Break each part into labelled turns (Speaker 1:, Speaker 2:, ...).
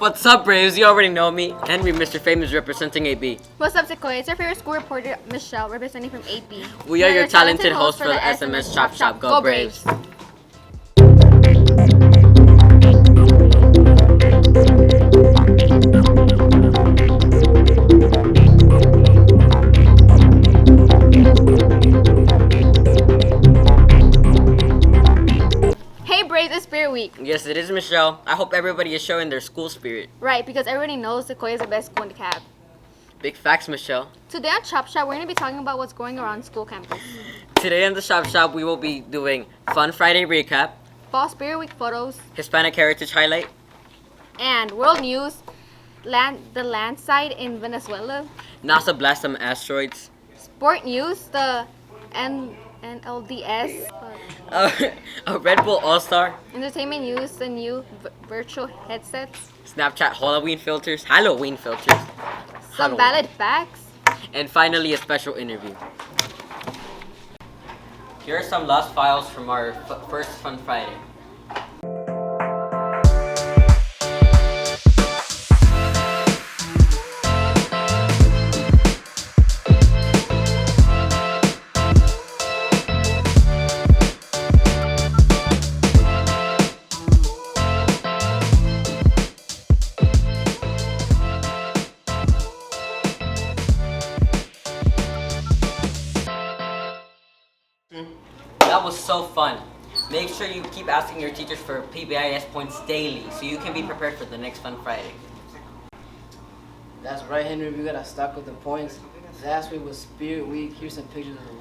Speaker 1: What's up, Braves? You already know me. Henry, Mr. Famous, representing AB.
Speaker 2: What's up, Sequoia? It's your favorite school reporter, Michelle, representing from AP.
Speaker 1: We are your talented hosts for the SMS Chop Shop. Go Braves!
Speaker 2: Hey, Braves, it's Spirit Week.
Speaker 1: Yes, it is, Michelle. I hope everybody is showing their school spirit.
Speaker 2: Right, because everybody knows Sequoia is the best school in the cab.
Speaker 1: Big facts, Michelle.
Speaker 2: Today on Chop Shop, we're going to be talking about what's going around school campus.
Speaker 1: Today on the Shop Shop, we will be doing Fun Friday recap,
Speaker 2: Fall Spirit Week photos,
Speaker 1: Hispanic Heritage highlight,
Speaker 2: and world news, the landslide in Venezuela,
Speaker 1: NASA blast some asteroids,
Speaker 2: sport news, the NLDS,
Speaker 1: a Red Bull All-Star,
Speaker 2: entertainment news, the new virtual headsets,
Speaker 1: Snapchat Halloween filters,
Speaker 2: some valid facts,
Speaker 1: and finally a special interview. Here are some lost files from our first Fun Friday. That was so fun. Make sure you keep asking your teachers for PBIS points daily so you can be prepared for the next Fun Friday.
Speaker 3: That's right, Henry. We gotta stock up the points. Last week was Spirit Week. Here's some pictures of them.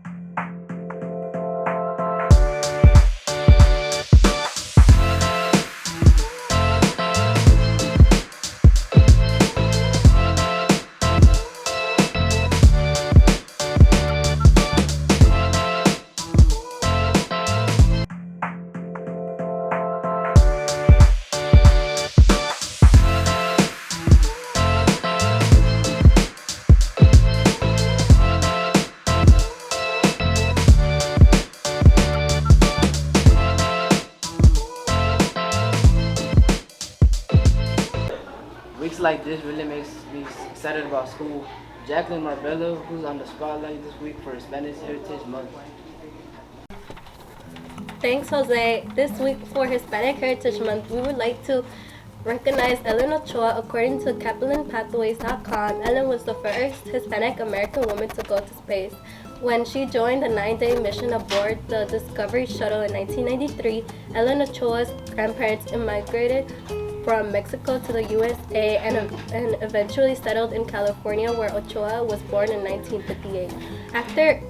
Speaker 3: Weeks like this really makes me excited about school. Jacqueline Marbella, who's on the spotlight this week for Hispanic Heritage Month.
Speaker 4: Thanks, Jose. This week for Hispanic Heritage Month, we would like to recognize Ellen Ochoa. According to KepelinPathways.com, Ellen was the first Hispanic American woman to go to space. When she joined a 9-day mission aboard the Discovery Shuttle in 1993, Ellen Ochoa's grandparents immigrated from Mexico to the USA and eventually settled in California, where Ochoa was born in 1958. After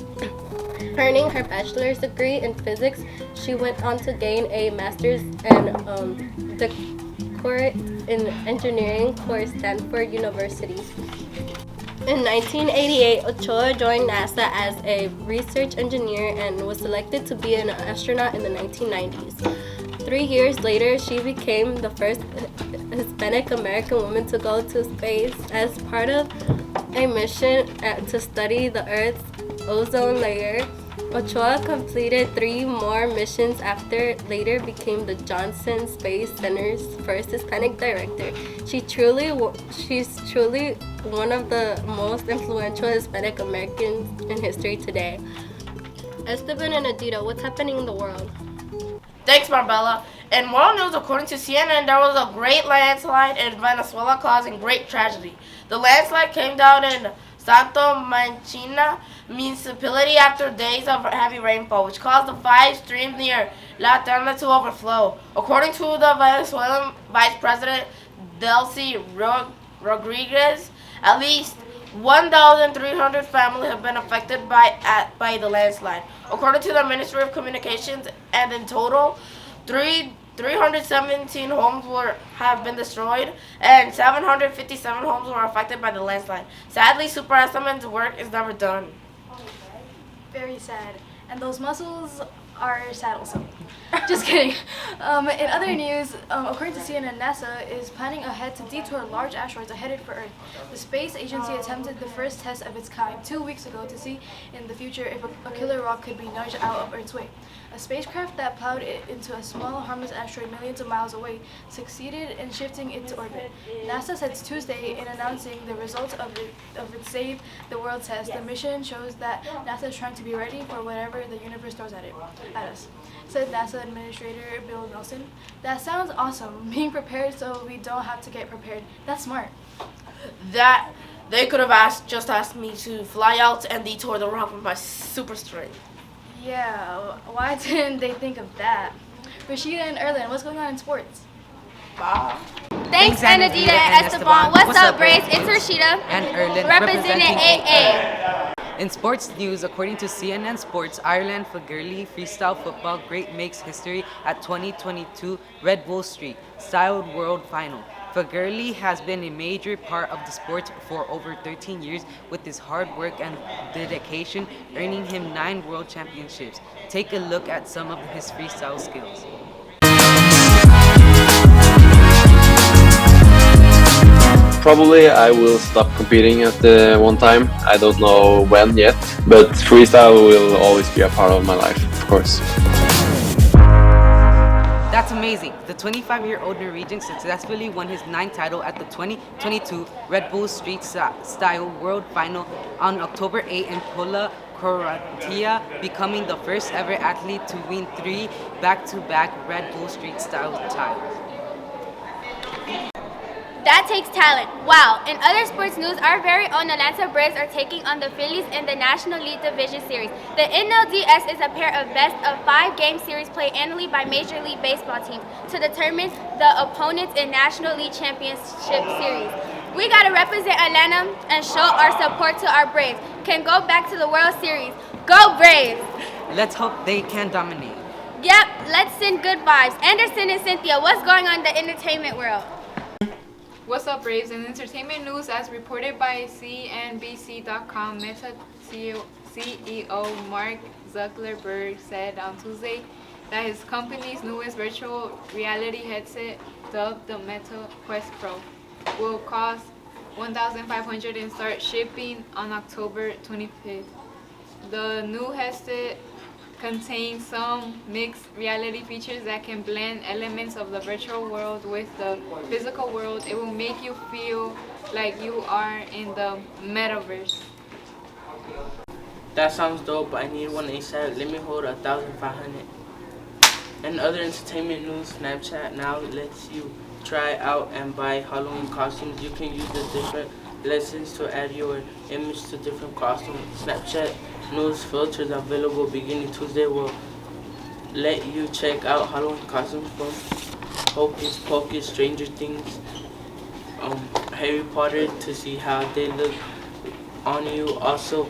Speaker 4: earning her bachelor's degree in physics, she went on to gain a master's and doctorate in engineering for Stanford University. In 1988, Ochoa joined NASA as a research engineer and was selected to be an astronaut in the 1990s. 3 years later, she became the first Hispanic American woman to go to space as part of a mission to study the Earth's ozone layer. Ochoa completed 3 more missions after later became the Johnson Space Center's first Hispanic director. She's truly one of the most influential Hispanic Americans in history today. Esteban and Adita, what's happening in the world?
Speaker 5: Thanks, Marbella. In world news, according to CNN, there was a great landslide in Venezuela causing great tragedy. The landslide came down in Santo Manchina municipality after days of heavy rainfall, which caused the 5 streams near La Terna to overflow. According to the Venezuelan Vice President Delcy Rodriguez, at least 1,300 families have been affected by the landslide. According to the Ministry of Communications, and in total, 317 homes have been destroyed, and 757 homes were affected by the landslide. Sadly, Super Estimate's work is never done.
Speaker 6: Very sad. And those mussels our saddles. Just kidding. In other news, according to CNN, NASA is planning ahead to detour large asteroids headed for Earth. The space agency attempted the first test of its kind 2 weeks ago to see in the future if a killer rock could be nudged out of Earth's way. A spacecraft that plowed it into a small, harmless asteroid millions of miles away succeeded in shifting its orbit. NASA said Tuesday in announcing the results of its Save the World test. The mission shows that NASA is trying to be ready for whatever the universe throws at us, said NASA Administrator Bill Nelson. That sounds awesome, being prepared so we don't have to get prepared. That's smart.
Speaker 5: That they could have just asked me to fly out and detour the rock with my super strength.
Speaker 6: Yeah, why didn't they think of that? Rashida and Erlen, what's going on in sports?
Speaker 5: Bye.
Speaker 2: Thanks, Anadita and Esteban. What's up, Braves? It's Rashida.
Speaker 7: And Erlen
Speaker 2: Representing AA.
Speaker 7: In sports news, according to CNN Sports, Ireland Fagurley freestyle football great makes history at 2022 Red Bull Street Style World Final. Fagurley has been a major part of the sport for over 13 years with his hard work and dedication, earning him 9 world championships. Take a look at some of his freestyle skills.
Speaker 8: Probably I will stop competing at the one time. I don't know when yet, but freestyle will always be a part of my life, of course.
Speaker 7: That's amazing. The 25-year-old Norwegian successfully won his 9th title at the 2022 Red Bull Street Style World Final on October 8 in Pula, Croatia, becoming the first ever athlete to win 3 back-to-back Red Bull Street Style titles.
Speaker 2: That takes talent. Wow. In other sports news, our very own Atlanta Braves are taking on the Phillies in the National League Division Series. The NLDS is a pair of best-of-5 game series played annually by Major League Baseball teams to determine the opponents in National League Championship Series. We gotta represent Atlanta and show our support to our Braves. Can go back to the World Series. Go Braves!
Speaker 7: Let's hope they can dominate.
Speaker 2: Yep, let's send good vibes. Anderson and Cynthia, what's going on in the entertainment world?
Speaker 9: What's up, Braves? In entertainment news, as reported by CNBC.com, Meta CEO Mark Zuckerberg said on Tuesday that his company's newest virtual reality headset, dubbed the Meta Quest Pro, will cost $1,500 and start shipping on October 25th. The new headset contains some mixed reality features that can blend elements of the virtual world with the physical world. It will make you feel like you are in the metaverse.
Speaker 10: That sounds dope, but I need one ASAP. Let me hold 1,500. In other entertainment news, Snapchat now lets you try out and buy Halloween costumes. You can use the different lessons to add your image to different costumes. Snapchat news filters available beginning Tuesday will let you check out Halloween costumes from Hocus Pocus, Stranger Things, Harry Potter to see how they look on you. Also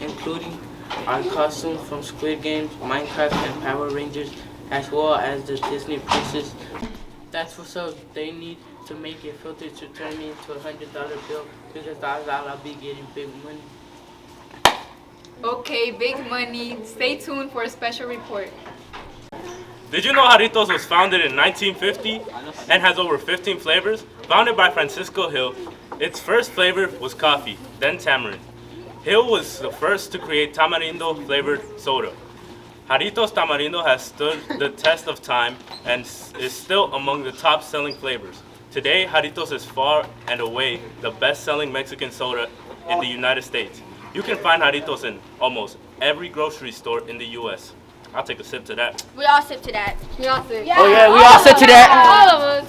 Speaker 10: including our costumes from Squid Games, Minecraft, and Power Rangers, as well as the Disney princess. That's what's up. They need to make a filter to turn me into a $100 bill because I'll be getting big money.
Speaker 9: Okay, big money. Stay tuned for a special report.
Speaker 11: Did you know Jarritos was founded in 1950 and has over 15 flavors? Founded by Francisco Hill, its first flavor was coffee, then tamarind. Hill was the first to create tamarindo flavored soda. Jarritos Tamarindo has stood the test of time and is still among the top selling flavors. Today, Jarritos is far and away the best selling Mexican soda in the United States. You can find Jarritos in almost every grocery store in the U.S. I'll take a sip to that.
Speaker 2: We all sip to that. We all sip.
Speaker 7: Oh yeah, we all sip to that.
Speaker 2: All of us.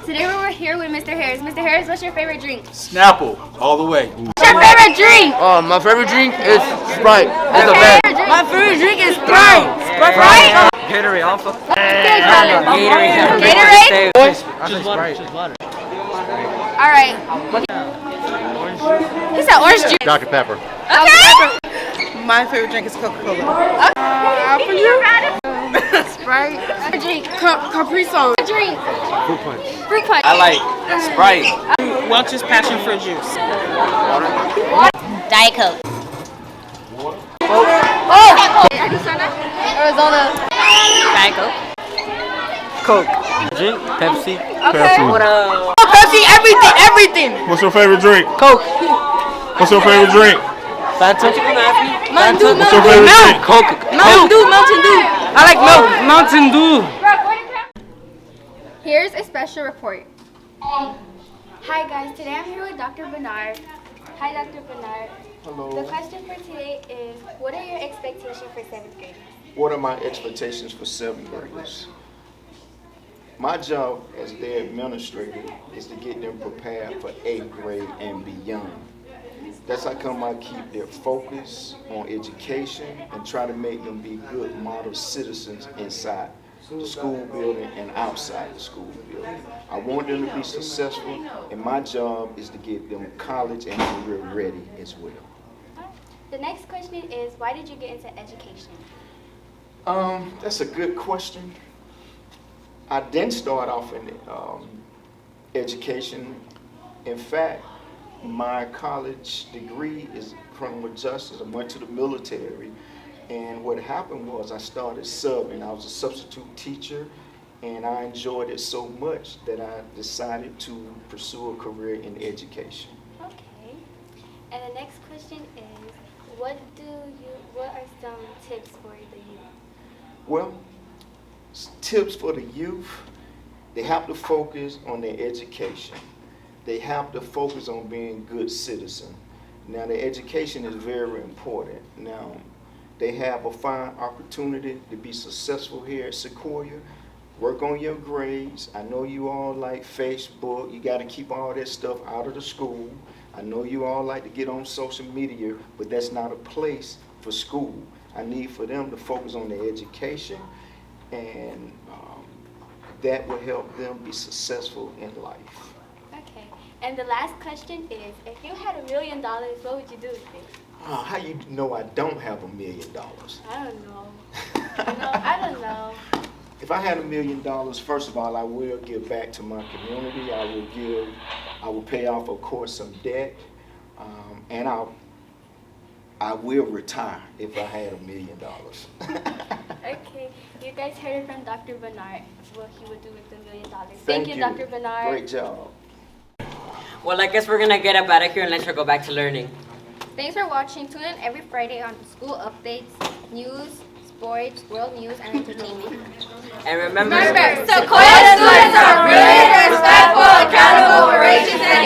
Speaker 2: Today we're here with Mr. Harris. Mr. Harris, what's your favorite drink?
Speaker 12: Snapple, all the way.
Speaker 2: What's your favorite drink?
Speaker 3: My favorite drink is Sprite. It's the
Speaker 2: Okay.
Speaker 3: best.
Speaker 2: My
Speaker 3: favorite drink is Sprite.
Speaker 2: Sprite?
Speaker 7: Gatorade Alpha.
Speaker 2: Okay, Colin.
Speaker 7: Gatorade.
Speaker 3: Just Sprite.
Speaker 2: All right. He said orange juice.
Speaker 12: Dr. Pepper.
Speaker 2: Okay.
Speaker 13: My favorite drink is Coca-Cola.
Speaker 2: For you?
Speaker 13: Sprite.
Speaker 2: Drink.
Speaker 13: Capri Sun.
Speaker 2: Drink.
Speaker 12: Fruit punch.
Speaker 2: Fruit punch.
Speaker 12: I like Sprite.
Speaker 13: Welch's passion fruit juice.
Speaker 2: Diet Coke.
Speaker 6: Arizona.
Speaker 1: Franco.
Speaker 12: Coke. Drink. Pepsi.
Speaker 6: Okay.
Speaker 1: What up?
Speaker 13: Pepsi, everything.
Speaker 14: What's your favorite drink?
Speaker 12: Coke.
Speaker 14: What's your favorite drink?
Speaker 12: Fanta.
Speaker 13: Mountain Dew.
Speaker 14: What's your favorite drink?
Speaker 12: Coke.
Speaker 13: Mountain Dew.
Speaker 12: I like milk. Mountain Dew.
Speaker 2: Here's a special report. Hi guys, today I'm here with Dr. Bernard. Hi Dr. Bernard.
Speaker 15: Hello.
Speaker 2: The question for today is, what are your expectations for 7th graders?
Speaker 15: What are my expectations for 7th graders? My job as their administrator is to get them prepared for 8th grade and beyond. That's how come I keep their focus on education and try to make them be good model citizens inside the school building and outside the school building. I want them to be successful, and my job is to get them college and career ready as well.
Speaker 2: The next question is, why did you get into education?
Speaker 15: That's a good question. I didn't start off in education. In fact, my college degree is criminal justice. I went to the military, and what happened was I started subbing. I was a substitute teacher, and I enjoyed it so much that I decided to pursue a career in education.
Speaker 2: Okay. And the next question is, what are some tips for the youth?
Speaker 15: Well, tips for the youth, they have to focus on their education. They have to focus on being good citizens. Now, their education is very important. Now, they have a fine opportunity to be successful here at Sequoia. Work on your grades. I know you all like Facebook. You got to keep all that stuff out of the school. I know you all like to get on social media, but that's not a place for school. I need for them to focus on their education, and that will help them be successful in life.
Speaker 2: Okay. And the last question is, if you had $1 million, what would you do with it?
Speaker 15: How you know I don't have $1 million?
Speaker 2: I don't know. I don't know.
Speaker 15: If I had $1 million, first of all, I will give back to my community. I will pay off, of course, some debt, and I will retire if I had $1 million.
Speaker 2: Okay, you guys heard it from Dr. Bernard, what he would do with the $1 million.
Speaker 15: Thank
Speaker 2: you, Dr. Bernard.
Speaker 15: Great job.
Speaker 1: Well, I guess we're gonna get up out of here and let her go back to learning.
Speaker 2: Thanks for watching. Tune in every Friday on school updates, news, sports, world news, and entertainment.
Speaker 1: And remember,
Speaker 2: Sequoia students are brilliant, respectful, accountable, courageous, and